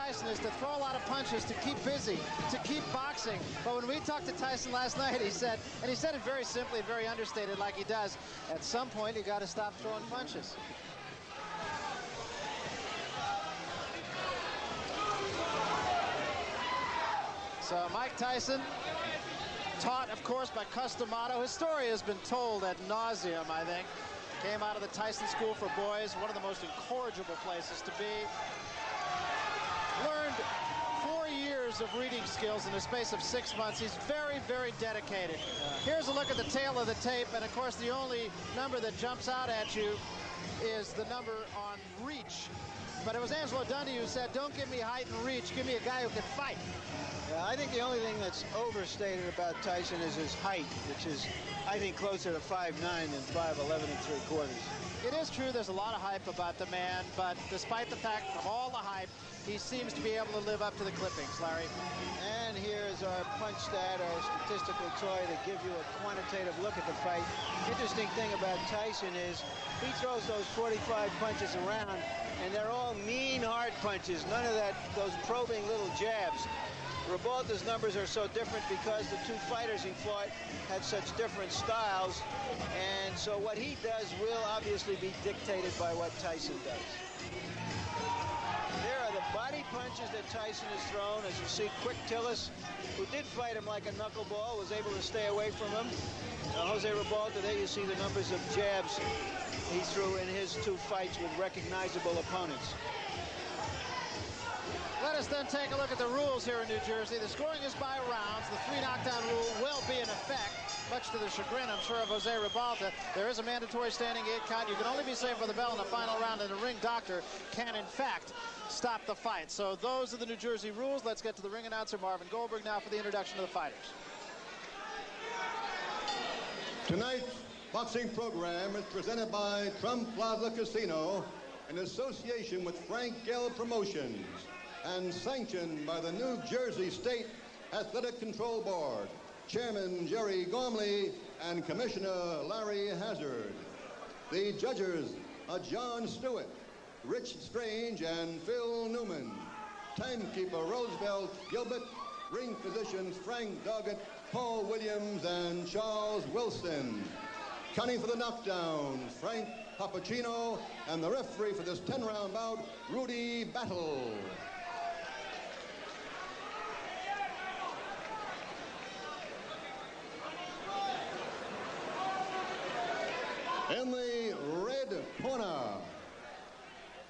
Tyson is to throw a lot of punches, to keep busy, to keep boxing. But when we talked to Tyson last night, he said, and he said it very simply, very understated like he does, at some point you got to stop throwing punches. So Mike Tyson, taught, of course, by Customato. His story has been told ad nauseum, I think. Came out of the Tyson School for Boys, one of the most incorrigible places to be. Learned 4 years of reading skills in the space of 6 months. He's very, very dedicated. Here's a look at the tail of the tape, and of course the only number that jumps out at you is the number on reach. But it was Angelo Dundee who said, don't give me height and reach, give me a guy who can fight. Yeah, I think the only thing that's overstated about Tyson is his height, which is, I think, closer to 5'9" than 5'11 3/4. It is true there's a lot of hype about the man, but despite the fact of all the hype, he seems to be able to live up to the clippings, Larry. And here's our punch stat, our statistical toy to give you a quantitative look at the fight. Interesting thing about Tyson is he throws those 45 punches around, and they're all mean, hard punches. None of those probing little jabs. Ribalta's numbers are so different because the two fighters he fought had such different styles, and so what he does will obviously be dictated by what Tyson does. There are the body punches that Tyson has thrown. As you see, Quick Tillis, who did fight him like a knuckleball, was able to stay away from him. Jose Ribalta, there you see the numbers of jabs he threw in his two fights with recognizable opponents. Let us then take a look at the rules here in New Jersey. The scoring is by rounds. The 3 knockdown rule will be in effect, much to the chagrin, I'm sure, of Jose Ribalta. There is a mandatory standing 8 count. You can only be saved for the bell in the final round, and the ring doctor can, in fact, stop the fight. So those are the New Jersey rules. Let's get to the ring announcer, Marvin Goldberg, now for the introduction of the fighters. Tonight's boxing program is presented by Trump Plaza Casino in association with Frank Gale Promotions and sanctioned by the New Jersey State Athletic Control Board, Chairman Jerry Gormley and Commissioner Larry Hazard. The judges are John Stewart, Rich Strange, and Phil Newman. Timekeeper Roosevelt Gilbert. Ring physicians Frank Doggett, Paul Williams, and Charles Wilson. Counting for the knockdowns, Frank Papacino, and the referee for this 10-round bout, Rudy Battle. In the red corner,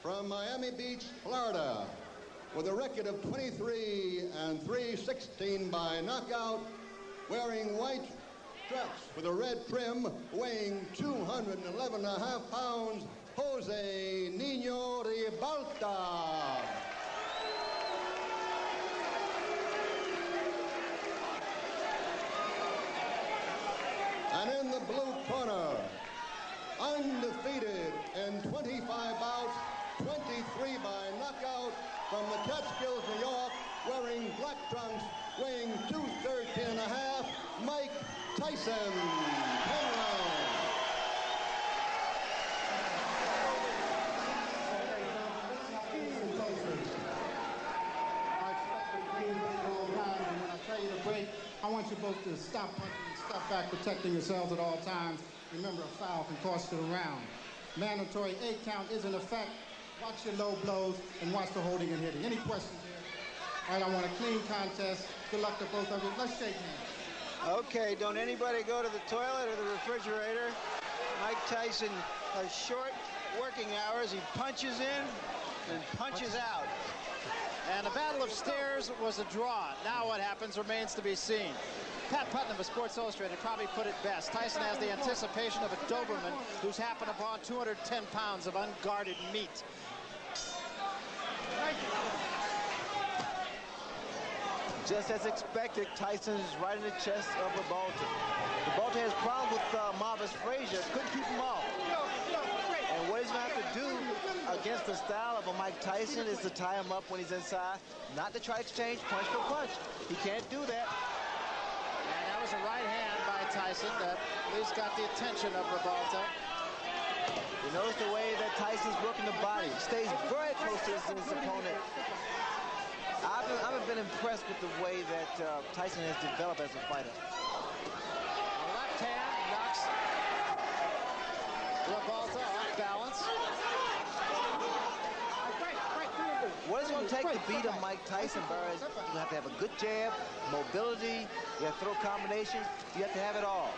from Miami Beach, Florida, with a record of 23 and 3/16 by knockout, wearing white straps with a red trim, weighing 211.5 pounds, Jose Nino Ribalta. And in the blue corner, undefeated in 25 bouts, 23 by knockout, from the Catskills, New York, wearing black trunks, weighing 213.5, Mike Tyson. 10 rounds. When I tell you to break, I want you both to stop punching and step back, protecting yourselves at all times. Remember, a foul can cost you the round. Mandatory 8 count is in effect. Watch your low blows and watch the holding and hitting. Any questions here? All right, I want a clean contest. Good luck to both of you. Let's shake hands. Okay, don't anybody go to the toilet or the refrigerator. Mike Tyson has short working hours. He punches in and punches out. And the Battle of Stairs was a draw. Now what happens remains to be seen. Pat Putnam of Sports Illustrated probably put it best. Tyson has the anticipation of a Doberman who's happened upon 210 pounds of unguarded meat. Just as expected, Tyson is right in the chest of Ribalta. Ribalta has problems with Marvis Frazier. Couldn't keep him off. And what he's going to have to do against the style of a Mike Tyson is to tie him up when he's inside, not to try to exchange punch for punch. He can't do that. And that was a right hand by Tyson that at least got the attention of Ribalta. You notice the way that Tyson's working the body. Stays very close to his opponent. been impressed with the way that Tyson has developed as a fighter. The left hand knocks Ribalta off balance. What it's going to take to beat a Mike Tyson, Burr, is you have to have a good jab, mobility, you have to throw combinations, you have to have it all,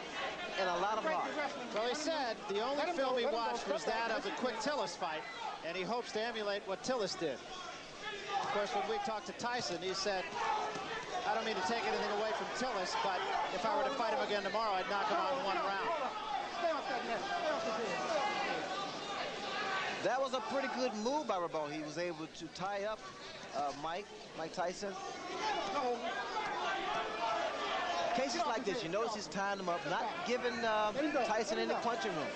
and a lot of heart. Well, he said the only film he watched was that of the quick Tillis fight, and he hopes to emulate what Tillis did. Of course, when we talked to Tyson, he said, I don't mean to take anything away from Tillis, but if I were to fight him again tomorrow, I'd knock him out in 1 round. Stay off that net. Stay off his head. That was a pretty good move by Ribalta. He was able to tie up Mike Tyson. Cases like this, you notice he's tying him up, not giving Tyson any punching room.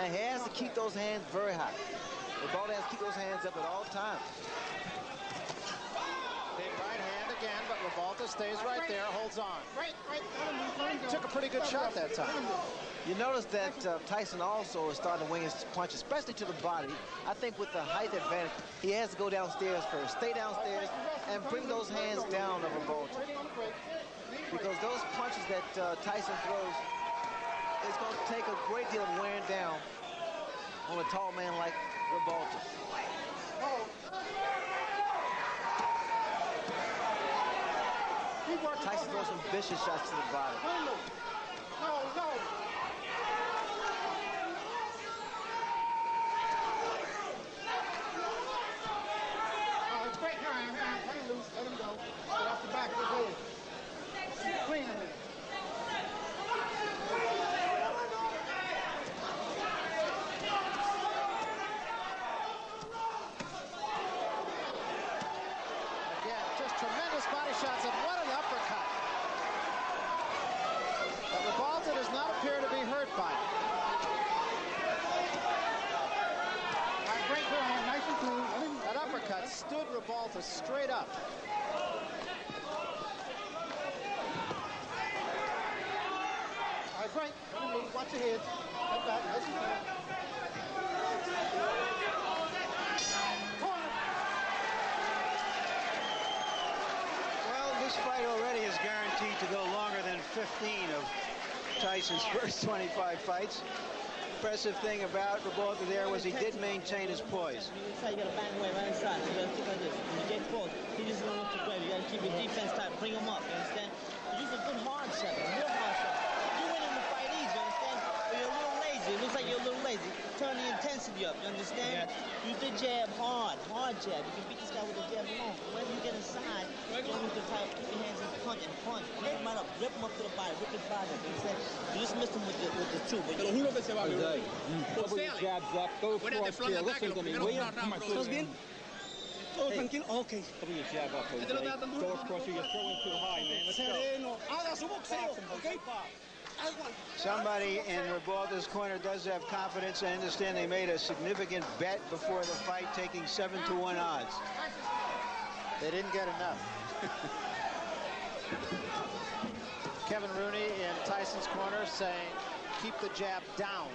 And he has to keep those hands very high. Ribalta has to keep those hands up at all times. Big right hand again, but Ribalta stays right there, holds on. Took a pretty good shot that time. You notice that Tyson also is starting to wing his punch, especially to the body. I think with the height advantage, he has to go downstairs first. Stay downstairs and bring those hands down of Ribalta. Because those punches that Tyson throws, it's going to take a great deal of wearing down on a tall man like Ribalta. Tyson throws some vicious shots to the body. No. Break your hand. Let him loose. Let him go. Get off the back of his head. Clean him. Again, just tremendous body shots, and what an uppercut. But Ribalta does not appear to be hurt by it. All right, break your hand. Nice and clean. That uppercut stood Ribalta straight up. All right, break. Watch your head. Step back. Nice and clean. Well, this fight already is guaranteed to go longer than 15 of Tyson's first 25 fights. Impressive thing about Ribalta there was he did maintain his poise. You gotta bang away right inside. You gotta stick like this. When you get close, he just don't want to grab. You gotta keep your defense tight. Bring him up. You understand? Use a good hard shot, a real hard shot. You win in the fight easy. You understand? But you're a little lazy. It looks like you're a little lazy. Turn the intensity up. You understand? Yeah. Use the jab hard jab. You can beat this guy with the jab alone. Whenever you get inside, you don't need to try to keep your hands in punch and punch. Rip him right up. Rip him up to the body. Rip his body up. You understand? You just missed him with the two. But you Juro que se va a ver. Jabs up, go for it here. Listen to me. ¿Estás bien? Todo tranquilo. Okay. Throw your jab up, Jose. Go across here. You're throwing too high, man. Let's go. Haga su boxeo, okay? Somebody in Ribalta's corner does have confidence. I understand they made a significant bet before the fight, taking 7-to-1 odds. They didn't get enough. Kevin Rooney in Tyson's corner saying, keep the jab down.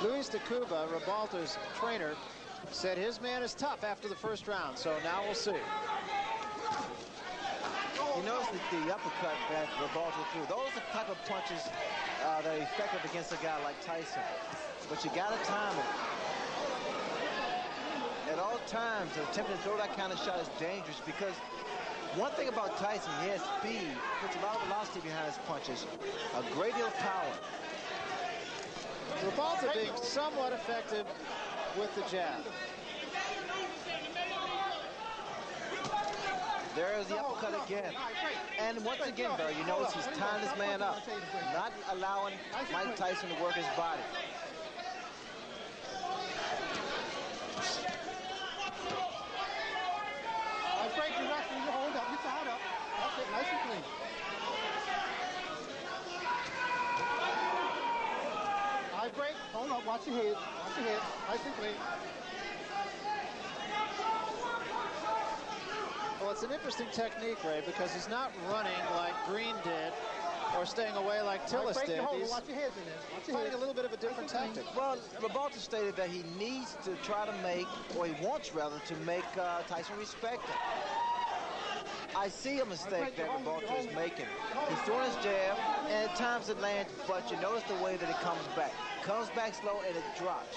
Luis de Cuba, Ribalta's trainer, said his man is tough after the first round, so now we'll see. You notice the uppercut that Ribalta threw. Those are the type of punches that are effective against a guy like Tyson. But you got to time it. At all times, attempting to throw that kind of shot is dangerous because one thing about Tyson, he has speed, puts a lot of velocity behind his punches, a great deal of power. Ribalta being somewhat effective with the jab. There's the uppercut again. And once again, Barry, you notice he's tying this man up, not allowing Mike Tyson to work his body. Break your rest and you hold up. Get your heart up. That's it. Nice and clean. All right, break. Hold up. Watch your head. Watch your head. Nice and clean. Well, it's an interesting technique, Ray, because he's not running like Green did or staying away like Tillis did. He's fighting a little bit of a different tactic. Well, Ribalta stated that he needs to try to make, or he wants rather, to make Tyson respect him. I see a mistake that Ribalta is making. He's throwing his jab, and at times it lands, but you notice the way that it comes back. It comes back slow, and it drops.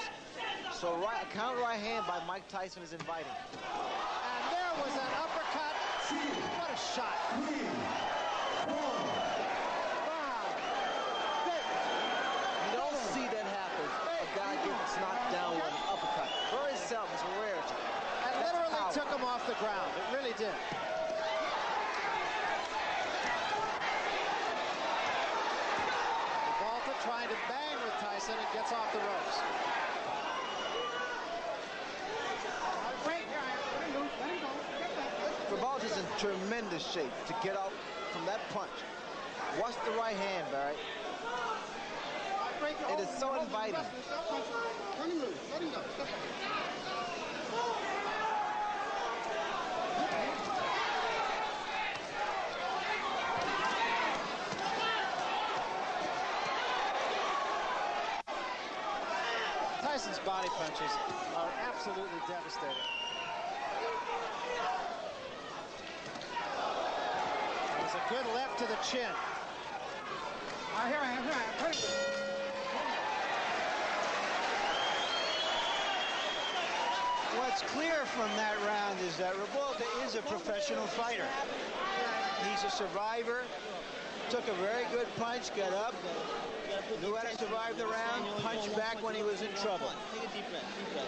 So a counter right hand by Mike Tyson is inviting. And there was an uppercut. What a shot. You don't see that happen. A guy gets knocked down with an uppercut. Very seldom. It's a rarity. And literally took him off the ground. It really did. Ribalta trying to bang with Tyson and gets off the ropes. Ribalta's in tremendous shape to get out from that punch. Watch the right hand, Barry. It is so inviting. Tyson's body punches are absolutely devastating. There's a good left to the chin. Here I am. What's clear from that round is that Ribalta is a professional fighter. He's a survivor. Took a very good punch, got up, knew how to survive the round, punched back when he was in trouble. Take a deep breath, deep breath.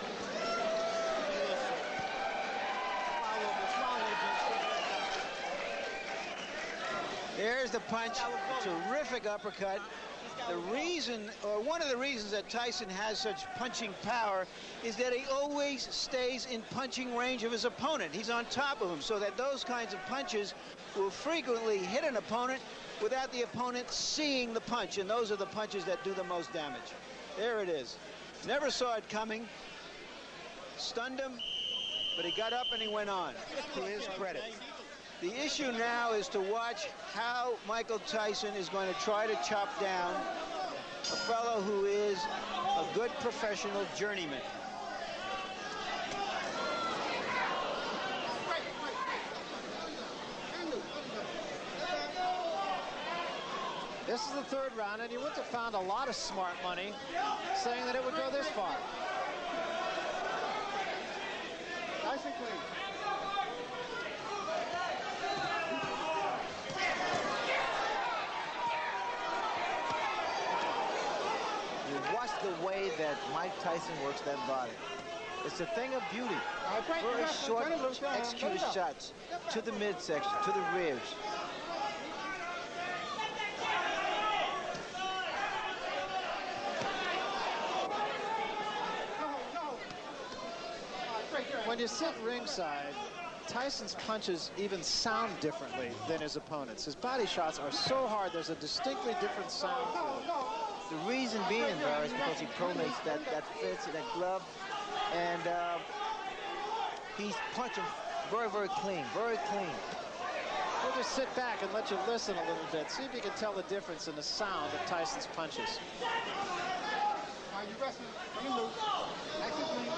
There's the punch, terrific uppercut. The reason, or one of the reasons that Tyson has such punching power is that he always stays in punching range of his opponent. He's on top of him, so that those kinds of punches will frequently hit an opponent without the opponent seeing the punch, and those are the punches that do the most damage. There it is. Never saw it coming. Stunned him, but he got up and he went on, to his credit. The issue now is to watch how Michael Tyson is going to try to chop down a fellow who is a good professional journeyman. This is the third round, and you wouldn't have found a lot of smart money saying that it would go this far. Nice and clean. Watch the way that Mike Tyson works that body. It's a thing of beauty. Very short, executed shots to the midsection, to the ribs. When you sit ringside, Tyson's punches even sound differently than his opponents. His body shots are so hard, there's a distinctly different sound to them. The reason being, Barry, is because he pronates that fist and that glove, and he's punching very, very clean, very clean. We'll just sit back and let you listen a little bit. See if you can tell the difference in the sound of Tyson's punches. Are you wrestling? Bring him loose. Nice and clean.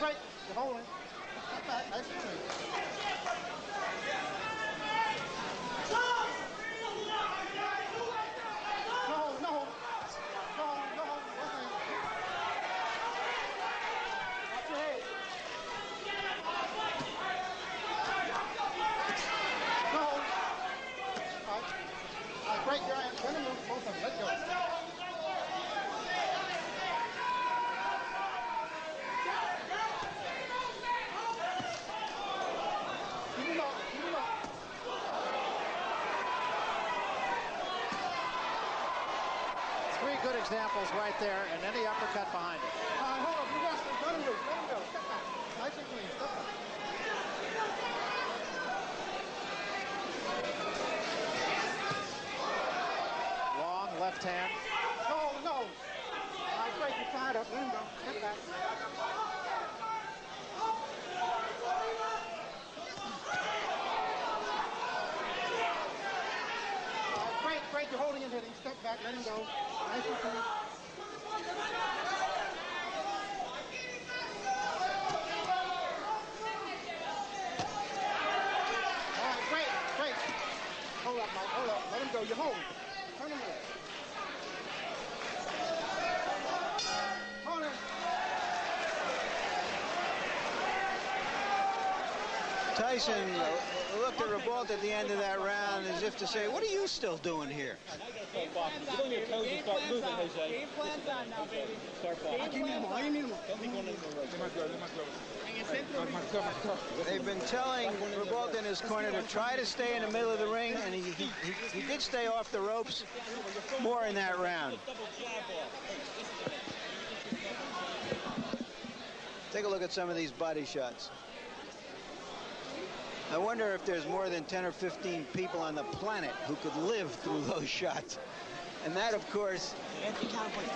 Right, you're holding. Nice and clean. No. Watch your head. No. All right, break your hand. Turn and move. Both of them. Let go. Good examples right there, and then the uppercut behind it. Hold up, you wrestling. Let him loose. Let him go. Step back. Nice and clean. Step back. Long left hand. Great, you're holding and hitting. Step back, let him go. Nice and clean. All right, great. Hold up, Mike, hold up. Let him go, you're holding. Turn him away. Hold him. Tyson looked at Ribalta at the end of that round as if to say, what are you still doing here? Get on your toes and start moving, Jose. Game plan's on now, baby. Start boxing. Don't be going into the ropes. They've been telling Ribalta in his corner to try to stay in the middle of the ring, and he did stay off the ropes more in that round. Take a look at some of these body shots. I wonder if there's more than 10 or 15 people on the planet who could live through those shots. And that, of course,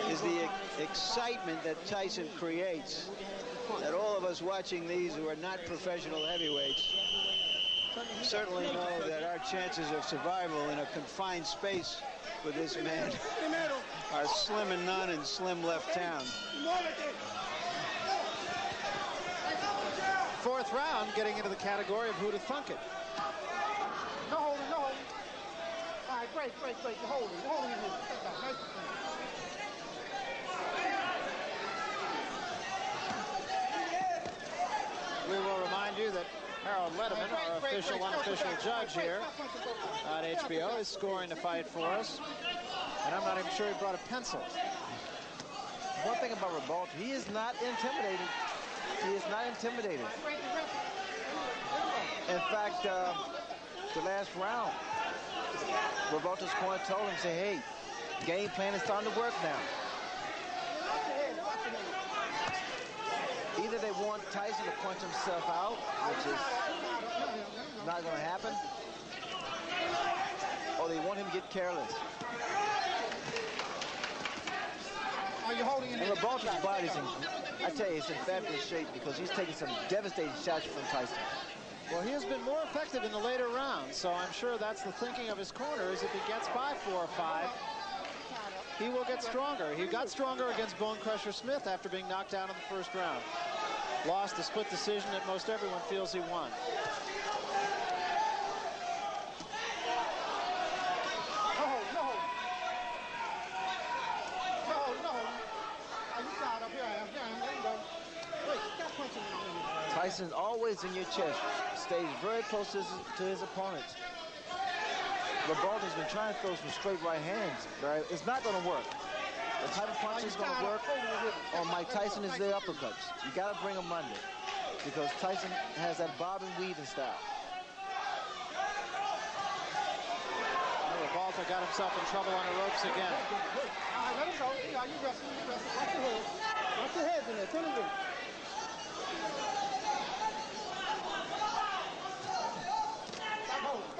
is the excitement that Tyson creates, that all of us watching these who are not professional heavyweights certainly know that our chances of survival in a confined space with this man are slim and none in slim left town. Fourth round, getting into the category of who to thunk it. No holding, no holding. All right, great. You're holding in here. Step back, nice and clean. We will remind you that Harold Letterman, our official, unofficial judge here on HBO, is scoring the fight for us. And I'm not even sure he brought a pencil. One thing about Ribalta, he is not intimidated. He is not intimidated. In fact, the last round, Ribalta's corner told him, say, hey, game plan is starting to work now. Either they want Tyson to punch himself out, which is not going to happen, or they want him to get careless. Are you holding in And here? Ribalta's body's I tell you, it's in fabulous shape because he's taking some devastating shots from Tyson. Well, he has been more effective in the later rounds, so I'm sure that's the thinking of his corner, is if he gets by 4 or 5, he will get stronger. He got stronger against Bone Crusher Smith after being knocked down in the first round. Lost a split decision that most everyone feels he won. Tyson's always in your chest, stays very close to his opponents. Ribalta's been trying to throw some straight right hands, but it's not going to work. The type of punch is going to work on Mike Tyson is the uppercuts. You got to bring them under because Tyson has that bob and weaving style. Ribalta got himself in trouble on the ropes again. All right, let him go. Yeah, you wrestle. Watch your head. Watch your heads in there. Turn him in. Stop holding.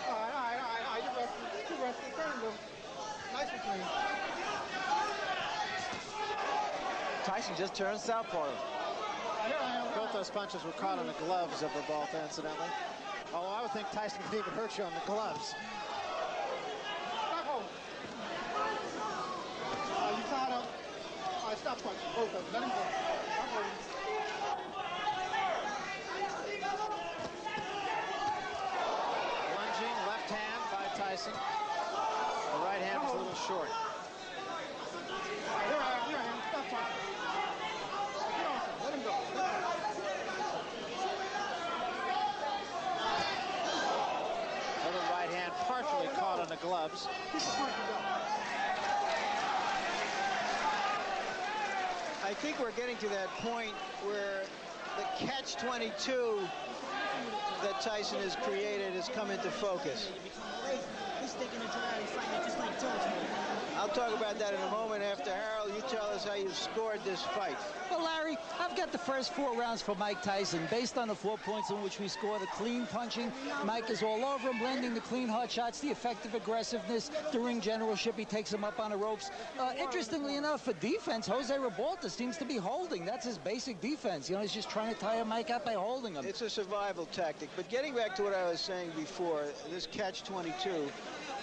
All right. You wrestle. Turn him in. Nice and clean. Tyson just turned southpaw. Both those punches were caught on the gloves of Ribalta, incidentally. Although I would think Tyson could even hurt you on the gloves. Stop holding. You tied up. All right, stop punching. Both of them. Let him go. Stop holding. Lunging left hand by Tyson. The right hand was a little short. Here I am. Stop punching. Get off him. Let him go. Another right hand partially caught on the gloves. Keep the punching going. I think we're getting to that point where the catch-22 that Tyson has created has come into focus. He's thinking of Gerard fighting just like George. I'll talk about that in a moment after Harold. You tell us how you scored this fight. Well, Larry, I've got the first 4 rounds for Mike Tyson. Based on the 4 points in which we scored, the clean punching, Mike is all over him, blending the clean hard shots, the effective aggressiveness, the ring generalship. He takes him up on the ropes. Interestingly enough, for defense, Jose Ribalta seems to be holding. That's his basic defense. You know, he's just trying to tire Mike out by holding him. It's a survival tactic. But getting back to what I was saying before, this catch-22,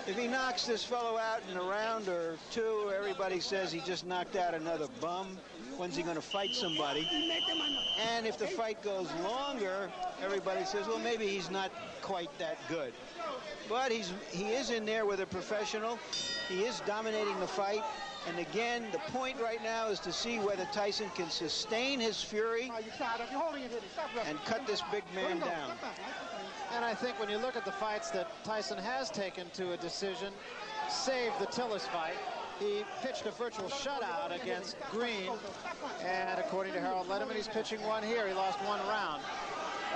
if he knocks this fellow out in a round or 2, everybody says he just knocked out another bum. When's he going to fight somebody? And if the fight goes longer, everybody says, well, maybe he's not quite that good. But he is in there with a professional. He is dominating the fight. And again, the point right now is to see whether Tyson can sustain his fury and cut this big man down. And I think when you look at the fights that Tyson has taken to a decision, save the Tillis fight, he pitched a virtual shutout against Green. And according to Harold Letterman, he's pitching one here. He lost 1 round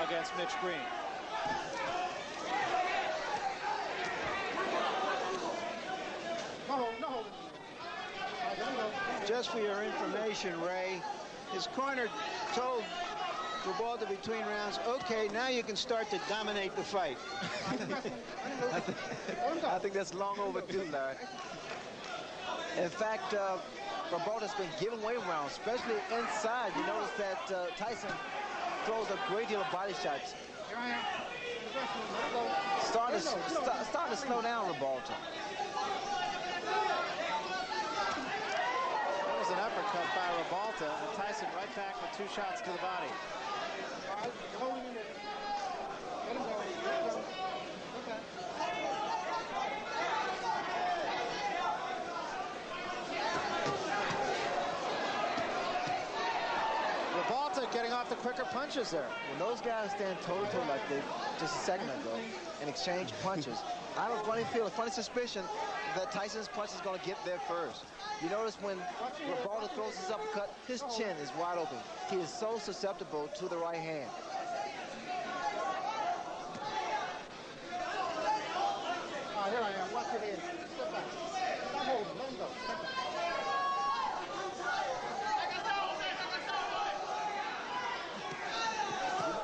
against Mitch Green. Just for your information, Ray, his corner told Ribalta between rounds, okay, now you can start to dominate the fight. I think that's long overdue, Larry. In fact, Ribalta's been giving away rounds, especially inside. You notice that Tyson throws a great deal of body shots. Starting to slow down Ribalta. That was an uppercut by Ribalta, and Tyson right back with 2 shots to the body. Ribalta getting off the quicker punches there. When those guys stand toe-to-toe like they just a second ago and exchange punches, I have a funny feeling, a funny suspicion that Tyson's punch is going to get there first. You notice when Ribalta throws his uppercut, his chin is wide open. He is so susceptible to the right hand. Here I am. Watch it in. Step back. Stop holding. Let him go. Step back.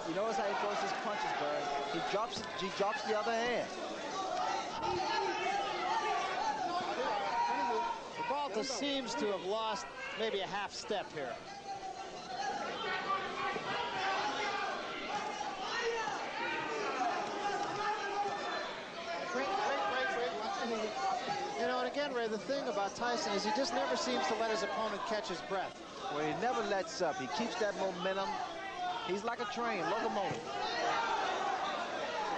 You notice how he throws his punches, Bird. He drops the other hand. Ribalta seems to have lost maybe a half step here. You know, and again, Ray, the thing about Tyson is he just never seems to let his opponent catch his breath. Well, he never lets up. He keeps that momentum. He's like a train, locomotive.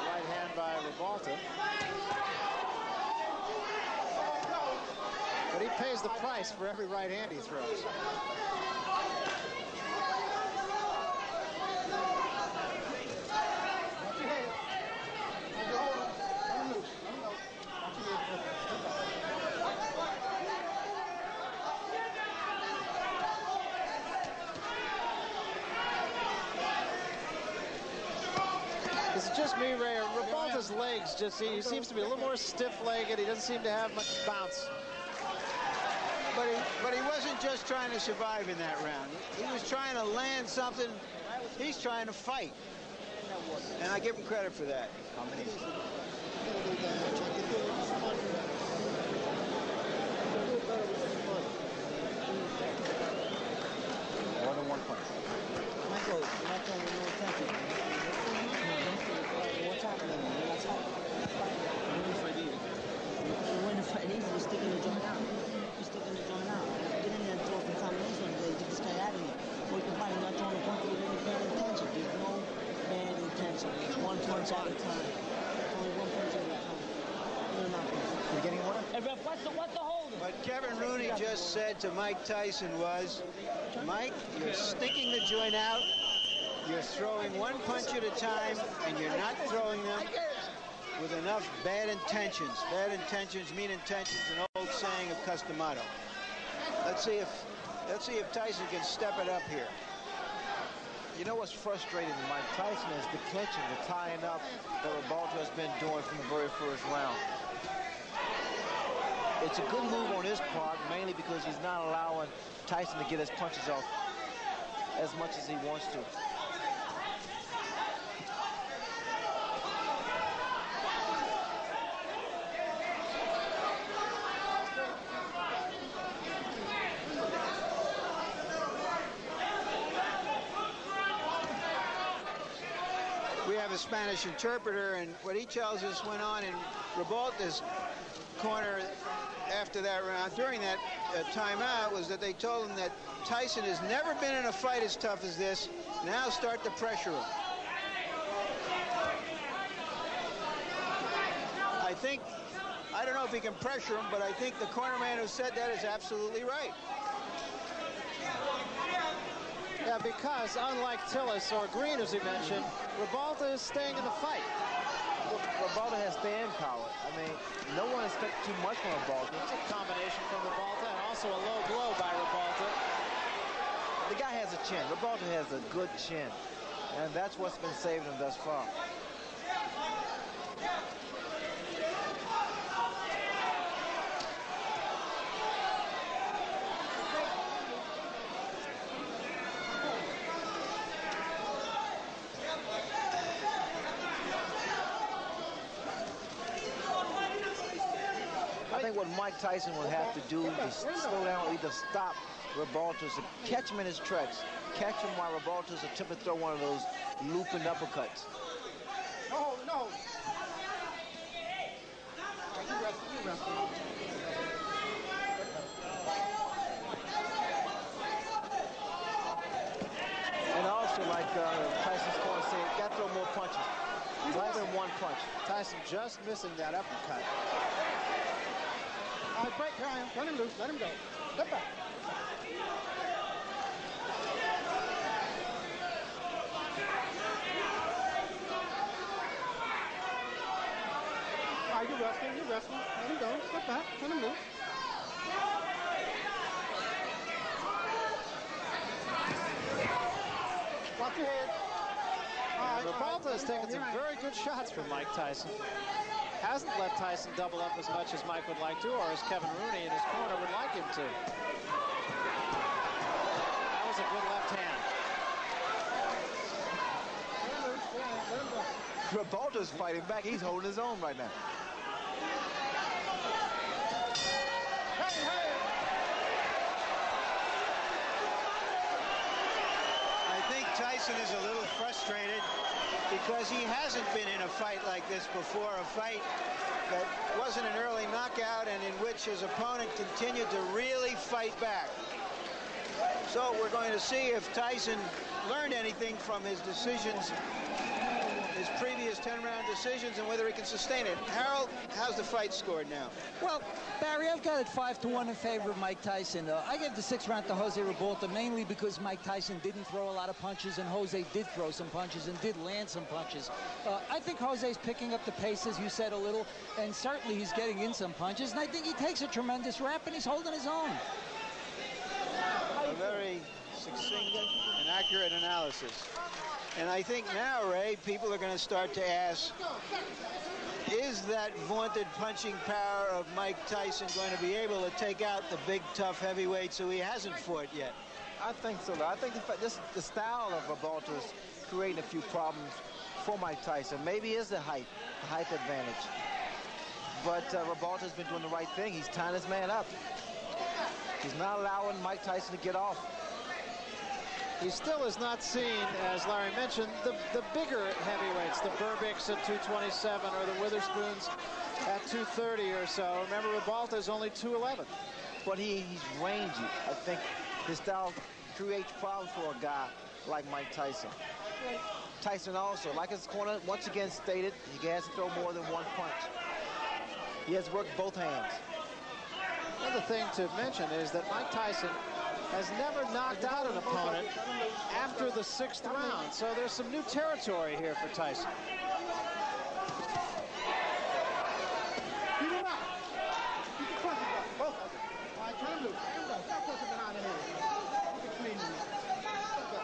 Right hand by Ribalta. But he pays the price for every right hand he throws. Is it just me, Ray? Ribalta's legs just, he seems to be a little more stiff-legged. He doesn't seem to have much bounce. But he wasn't just trying to survive in that round. He was trying to land something. He's trying to fight. And I give him credit for that. More than 1 punch. Michael, no attention. What's happening? You win the fight easy, you're sticking the joint out. You're sticking the joint out. Get in there and throw some combinations and get this guy out of here. Or you can fight not throwing a punch with any bad intention. There's no bad intention. It's 1 punch at a time. Only 1 punch at a time. You're not punching. You're getting one? Hey, Ref, what's the holder? What Kevin Rooney just said to Mike Tyson was, Mike, you're sticking the joint out. You're throwing 1 punch at a time, and you're not throwing them with enough bad intentions. Bad intentions mean intentions, an old saying of Customato. Let's see if Tyson can step it up here. You know what's frustrating to Mike Tyson is the clinching, the tying up that Ribalta has been doing from the very first round. It's a good move on his part, mainly because he's not allowing Tyson to get his punches off as much as he wants to. We have a Spanish interpreter, and what he tells us went on in Ribalta's corner after that round, during that timeout, was that they told him that Tyson has never been in a fight as tough as this. Now start to pressure him. I don't know if he can pressure him, but I think the corner man who said that is absolutely right. Yeah, because unlike Tillis or Green, as he mentioned, Ribalta is staying in the fight. Ribalta has stand power. I mean, no one expects too much from Ribalta. It's a combination from Ribalta and also a low blow by Ribalta. The guy has a chin. Ribalta has a good chin, and that's what's been saving him thus far. I think what Mike Tyson will have to do is slow down or either stop Ribalta's, catch him in his tracks, catch him while Ribalta's attempting to throw one of those looping uppercuts. No, no. You wrestle. And also, like Tyson's corner said, got to throw more punches. Rather than one punch. Tyson just missing that uppercut. All right, break, Ryan. Let him loose. Let him go. Step back. All right, you're wrestling. You're wrestling. Let him go. Step back. Let him loose. Watch your head. All right, Ribalta has taken some very good shots from Mike Tyson. Hasn't let Tyson double up as much as Mike would like to, or as Kevin Rooney in his corner would like him to. That was a good left hand. Ribalta's fighting back. He's holding his own right now. I think Tyson is a little frustrated because he hasn't been in a fight like this before, a fight that wasn't an early knockout and in which his opponent continued to really fight back. So we're going to see if Tyson learned anything from his decisions, his previous 10-round decisions, and whether he can sustain it. Harold, how's the fight scored now? Well, Barry, I've got it 5-1 in favor of Mike Tyson. I gave the 6th round to Jose Ribalta mainly because Mike Tyson didn't throw a lot of punches, and Jose did throw some punches and did land some punches. I think Jose's picking up the pace, as you said, a little, and certainly he's getting in some punches, and I think he takes a tremendous rap, and he's holding his own. A very succinct and accurate analysis. And I think now, Ray, people are going to start to ask, is that vaunted punching power of Mike Tyson going to be able to take out the big, tough heavyweights who he hasn't fought yet? I think so. I think the style of Ribalta is creating a few problems for Mike Tyson. Maybe it's the height advantage. But Ribalta's been doing the right thing. He's tying his man up. He's not allowing Mike Tyson to get off. He still is not seen, as Larry mentioned, the bigger heavyweights, the Burbicks at 227 or the Witherspoons at 230 or so. Remember, Ribalta is only 211. But he's rangy. I think his style creates problems for a guy like Mike Tyson. Tyson also, like his corner once again stated, he has to throw more than one punch. He has worked both hands. Another thing to mention is that Mike Tyson has never knocked out an opponent after the 6th round. So there's some new territory here for Tyson. Keep him up. Keep the punches up. Both of them. All right, turn him loose. Turn him loose. Stop pushing behind the head. Look at clean him. Let's go.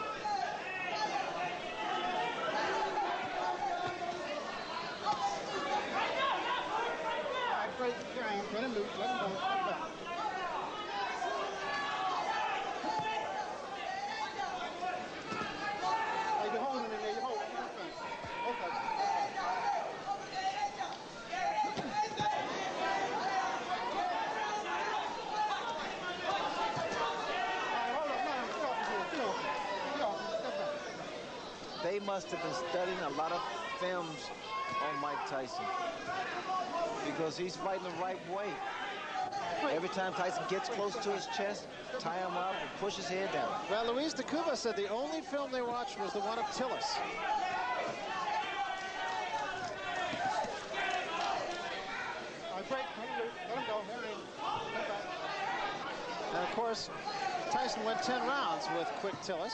All right, break the ground. Turn him loose. Let him go. must have been studying a lot of films on Mike Tyson, because he's fighting the right way. Every time Tyson gets close to his chest, tie him up and push his head down. Well, Luis de Cuba said the only film they watched was the one of Tillis. And of course, Tyson went 10 rounds with quick Tillis.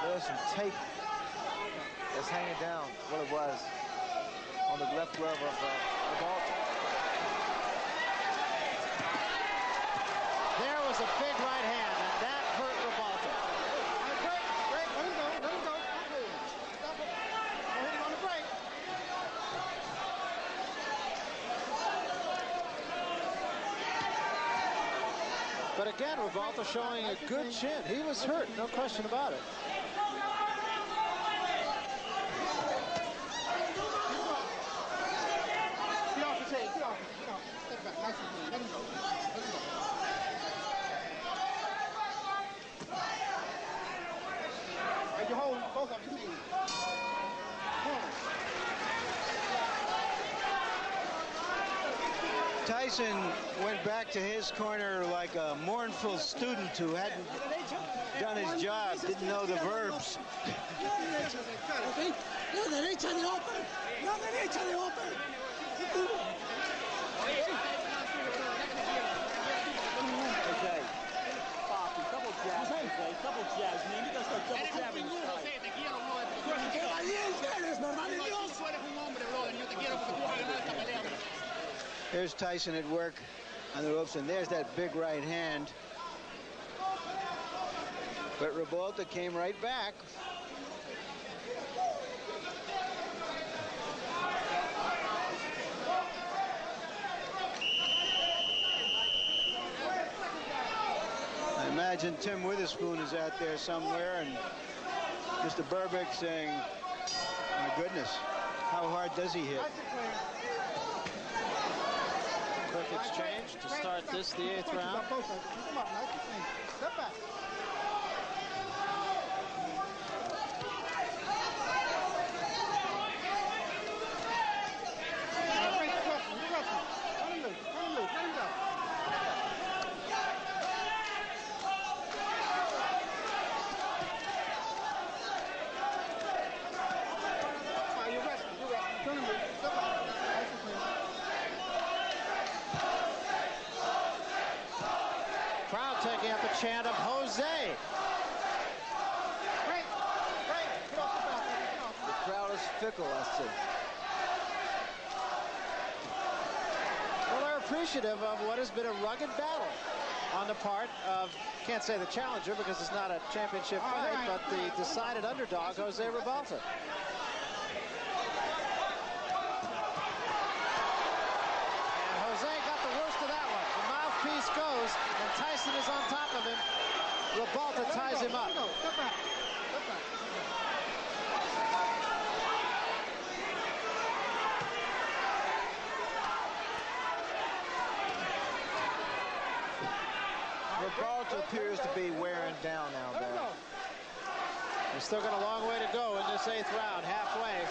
There's some tape that's hanging down, what it was, on the left glove of Ribalta. There was a big right hand, and that hurt Ribalta. Break, let him go, let him go. Stop it. Don't hit him on the break. But again, Ribalta showing a good chin. He was hurt, no question about it. Get off the tape, get off. Step back, nice and clean. Let him go. Let him go. All right, you hold both of your knees. Tyson went back to his corner like a mournful student who hadn't done his job, didn't know the verbs. Double jabs, man. You gotta start double jabbing. There's Tyson at work on the ropes, and there's that big right hand. But Ribalta came right back. I imagine Tim Witherspoon is out there somewhere, and Mr. Burbick saying, my goodness, how hard does he hit? Quick exchange to start this, the 8th round. Step back. Crowd taking up a chant of Jose. The crowd is fickle, I see. Well, they're appreciative of what has been a rugged battle on the part of, can't say the challenger because it's not a championship fight, but the decided underdog, Jose Ribalta. And Jose got the worst of that one. The mouthpiece goes, and Tyson is on top of him. Ribalta ties him up. Step back. Step back. Ribalta appears to be wearing down now, Barry. He's still got a long way to go in this 8th round, halfway.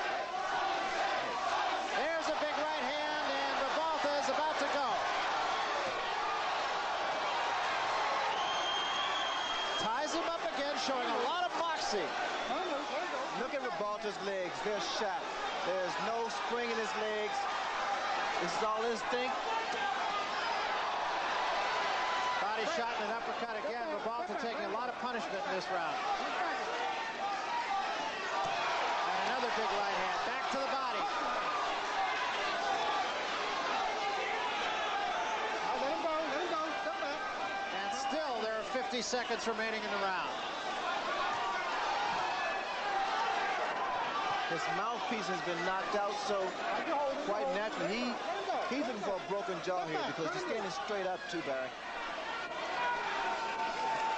There's a big right hand, and Ribalta is about to go. Ties him up again, showing a lot of moxie. Look at Ribalta's legs. They're shot. There's no spring in his legs. This is all instinct. Body shot and an uppercut again. Ribalta taking a lot of punishment in this round. And another big right hand. Back to the body. Let him go. Step back. And still there are 50 seconds remaining in the round. His mouthpiece has been knocked out, so quite naturally he's looking for a broken jaw here because he's standing straight up too, Barry.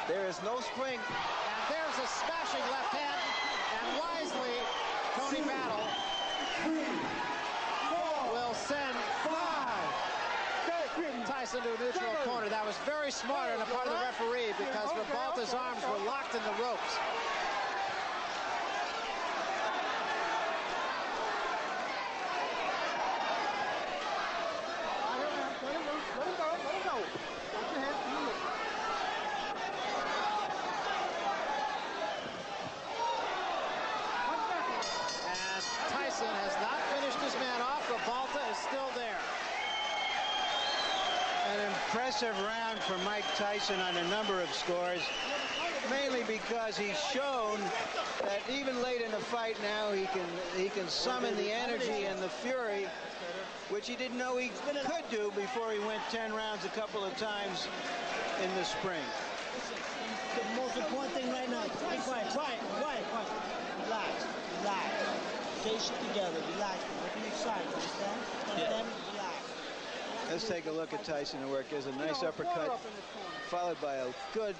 There is no spring. And there's a smashing left hand. And wisely, Tony Battle will send Tyson to a neutral corner. That was was very smart on the part of the referee because Ribalta's arms were locked in the ropes. And Tyson has not finished his man off. Ribalta is still there. An impressive round for Mike Tyson on a number of scores, mainly because he's shown that even late in the fight now he can summon the energy and the fury, which he didn't know he could do before he went 10 rounds a couple of times in the spring. The most important thing right now, be quiet, relax. Get your shit together, relax. Don't be excited, understand? Understand? Relax. Let's take a look at Tyson at work. There's a nice uppercut, followed by a good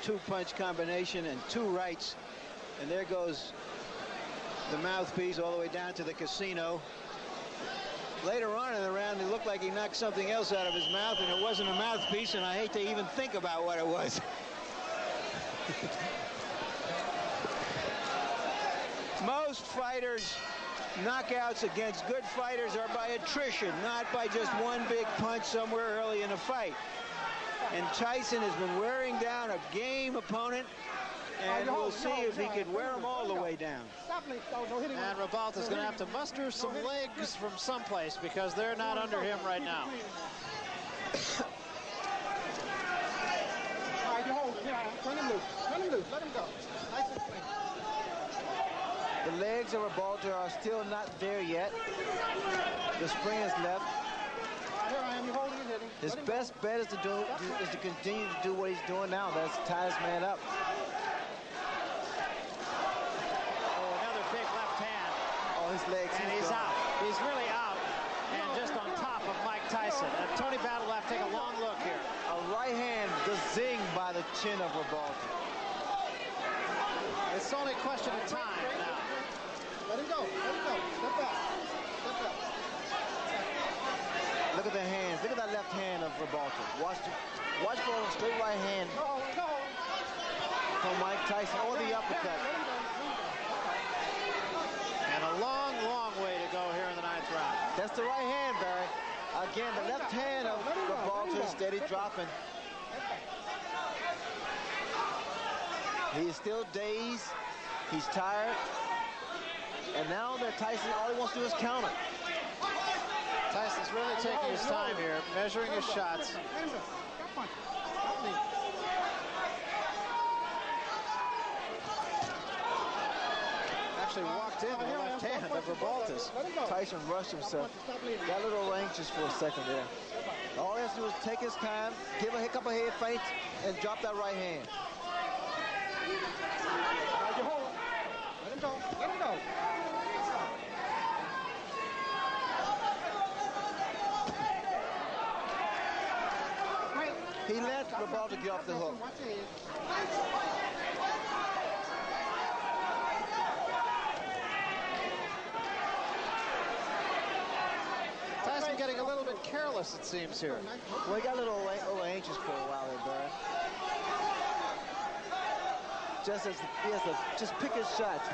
two-punch combination and two rights. And there goes the mouthpiece all the way down to the casino. Later on in the round, it looked like he knocked something else out of his mouth, and it wasn't a mouthpiece, and I hate to even think about what it was. Most fighters' knockouts against good fighters are by attrition, not by just one big punch somewhere early in a fight. And Tyson has been wearing down a game opponent, and we'll see if he can wear him all the way down. And Ribalta's going to have to muster some legs from someplace because they're not under him right now. Turn him loose. Let him go. The legs of Ribalta are still not there yet. The spring is left. His best bet is to continue to do what he's doing now. That's tie his man up. Oh, another big left hand. Oh, his legs. And he's out. He's really out. And just on top of Mike Tyson. And Tony Battle will have to take a long look here. A right hand gazing by the chin of Ribalta. It's only a question of time now. Let him go. Step back. Look at the hands. Look at that left hand of Ribalta. Watch for a straight right hand from Mike Tyson or the uppercut. And a long, long way to go here in the 9th round. That's the right hand, Barry. Again, the left hand of Ribalta is steady dropping. He is still dazed. He's tired. And now that Tyson, all he wants to do is counter. Tyson's really taking his time here, measuring his shots. Actually walked in the left hand of Ribalta's. Tyson rushed himself. Got a little anxious for a second there. All he has to do is take his time, give a couple of head feints, and drop that right hand. Let him go. He let Ribalta get off the hook. Tyson getting a little bit careless, it seems, here. Well, he got a little anxious for a while there, Barry. Just as he has to just pick his shots.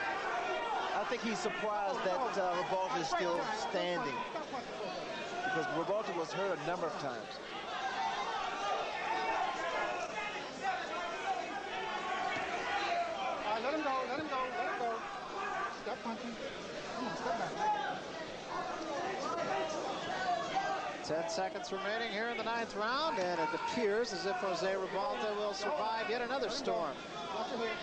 I think he's surprised that Ribalta is still standing, because Ribalta was hurt a number of times. Let him go. Stop punching. Come on, step back. 10 seconds remaining here in the 9th round, and it appears as if Jose Ribalta will survive yet another storm. Watch your head.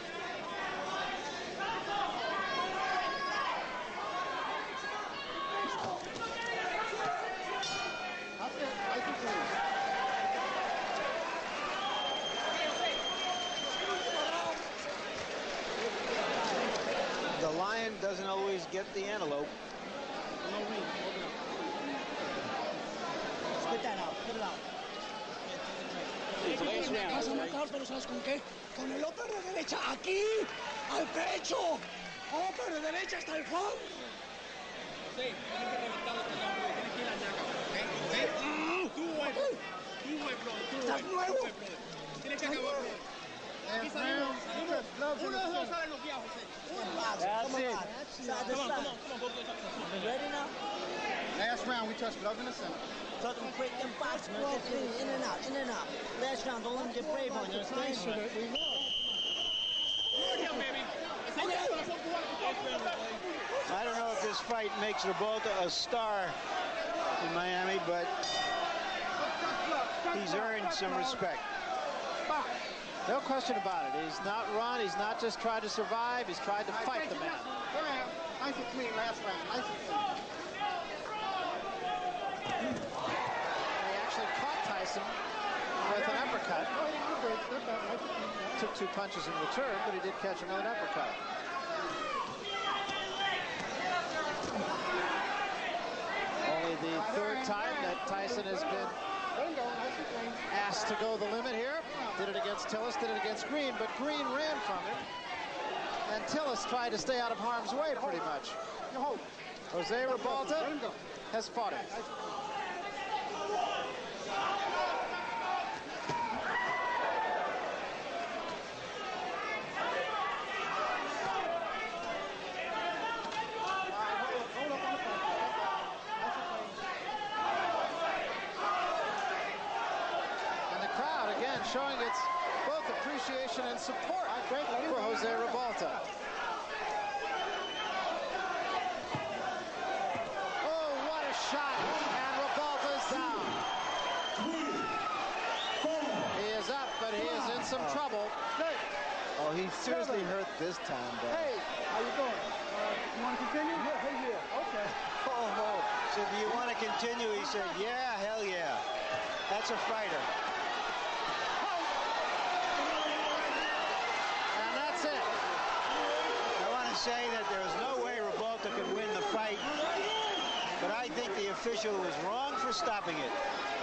The lion doesn't always get the antelope. Spit that out. Put it out. Vas a matar, pero ¿sabes con qué? Con el upper de derecha, aquí, al pecho. Upper de derecha hasta el fondo. Sí, tiene que reventarlo hasta el hombro, tiene que ir a la ñaca. Tú, buen bro. estás nuevo. Tienes que acabar. Last round, we touched gloves in the center. That's it. Come on. Ready now? Last round, we touched gloves in the center. Touch them quick and fast, man. In and out, in and out. Last round, don't let them get brave on you. Understand? I don't know if this fight makes Ribalta a star in Miami, but he's earned some respect. No question about it. He's not run. He's not just tried to survive. He's tried to fight the man. Nice and clean last round. Nice and clean. He actually caught Tyson with an uppercut. Took 2 punches in return, but he did catch him with an uppercut. Only the 3rd time that Tyson has been asked to go the limit here. Did it against Tillis, did it against Green, but Green ran from him. And Tillis tried to stay out of harm's way pretty much. Jose Ribalta has fought it. Showing its both appreciation and support for Jose Ribalta. Oh, what a shot! And Ribalta's down. He is up, but he is in some trouble. Oh, he seriously hurt this time, though. Hey, how you doing? You want to continue? Yeah. Okay. Oh. So do you want to continue? He said, yeah, hell yeah. That's a fighter. Say that there's no way Ribalta could win the fight, but I think the official was wrong for stopping it.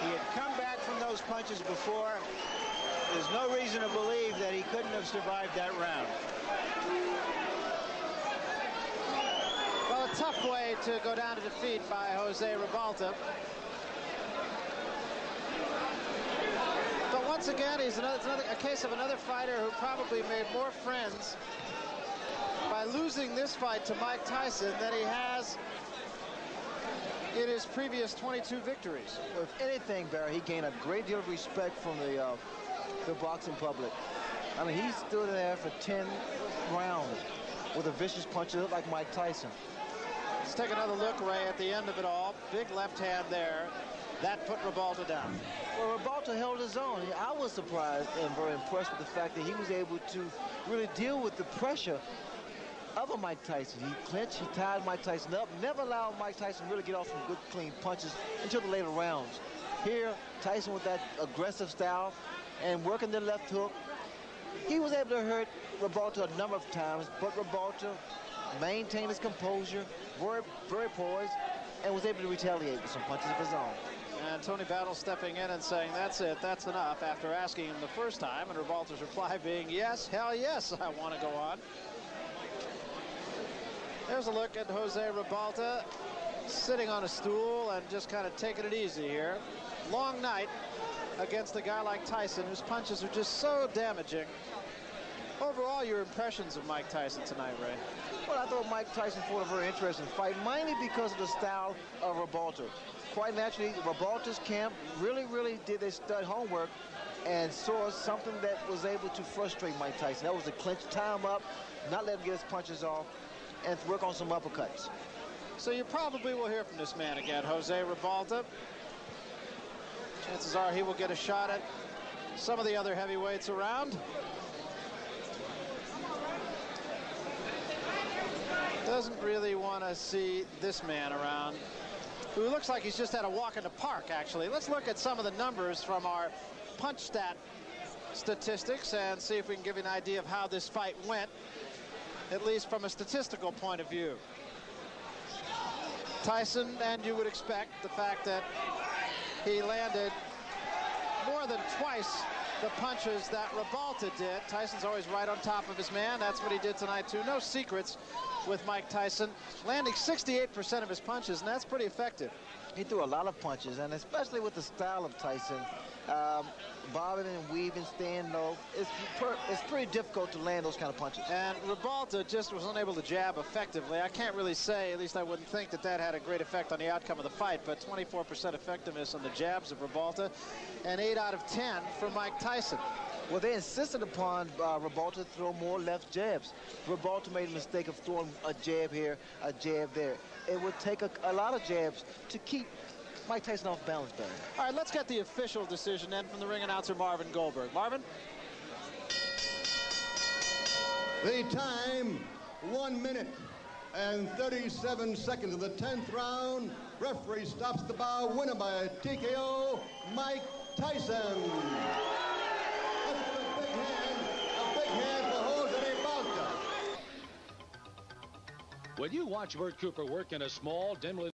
He had come back from those punches before. There's no reason to believe that he couldn't have survived that round. Well, a tough way to go down to defeat by Jose Ribalta. But once again, it's a case of another fighter who probably made more friends by losing this fight to Mike Tyson than he has in his previous 22 victories. If anything, Barry, he gained a great deal of respect from the boxing public. I mean, he stood there for 10 rounds with a vicious punch that looked like Mike Tyson. Let's take another look, Ray, at the end of it all. Big left hand there. That put Ribalta down. Well, Ribalta held his own. I was surprised and very impressed with the fact that he was able to really deal with the pressure of a Mike Tyson. He clinched, he tied Mike Tyson up, never allowed Mike Tyson to really get off some good, clean punches until the later rounds. Here, Tyson with that aggressive style and working the left hook, he was able to hurt Ribalta a number of times, but Ribalta maintained his composure, very poised, and was able to retaliate with some punches of his own. And Tony Battle stepping in and saying, that's it, that's enough, after asking him the first time, and Ribalta's reply being, yes, hell yes, I want to go on. There's a look at Jose Ribalta sitting on a stool and just kind of taking it easy here. Long night against a guy like Tyson, whose punches are just so damaging. Overall, your impressions of Mike Tyson tonight, Ray? Well, I thought Mike Tyson fought a very interesting fight, mainly because of the style of Ribalta. Quite naturally, Ribalta's camp really did their stud homework and saw something that was able to frustrate Mike Tyson. That was to clinch, tie him up, not let him get his punches off, and work on some uppercuts. So you probably will hear from this man again, Jose Ribalta. Chances are he will get a shot at some of the other heavyweights around. Doesn't really want to see this man around, who looks like he's just had a walk in the park, actually. Let's look at some of the numbers from our punch stat statistics and see if we can give you an idea of how this fight went, at least from a statistical point of view. Tyson, and you would expect the fact that he landed more than twice the punches that Ribalta did. Tyson's always right on top of his man. That's what he did tonight, too. No secrets with Mike Tyson, landing 68% of his punches, and that's pretty effective. He threw a lot of punches, and especially with the style of Tyson, bobbing and weaving, staying low. It's pretty difficult to land those kind of punches. And Ribalta just was unable to jab effectively. I can't really say, at least I wouldn't think that had a great effect on the outcome of the fight, but 24% effectiveness on the jabs of Ribalta and 8 out of 10 for Mike Tyson. Well, they insisted upon Ribalta to throw more left jabs. Ribalta made a mistake of throwing a jab here, a jab there. It would take a lot of jabs to keep Mike Tyson off balance, Barry. All right, let's get the official decision then from the ring announcer, Marvin Goldberg. Marvin? The time, 1 minute and 37 seconds of the 10th round. Referee stops the bout. Winner by TKO, Mike Tyson. Let's give a big hand for Jose Ribalta. When you watch Bert Cooper work in a small, dimly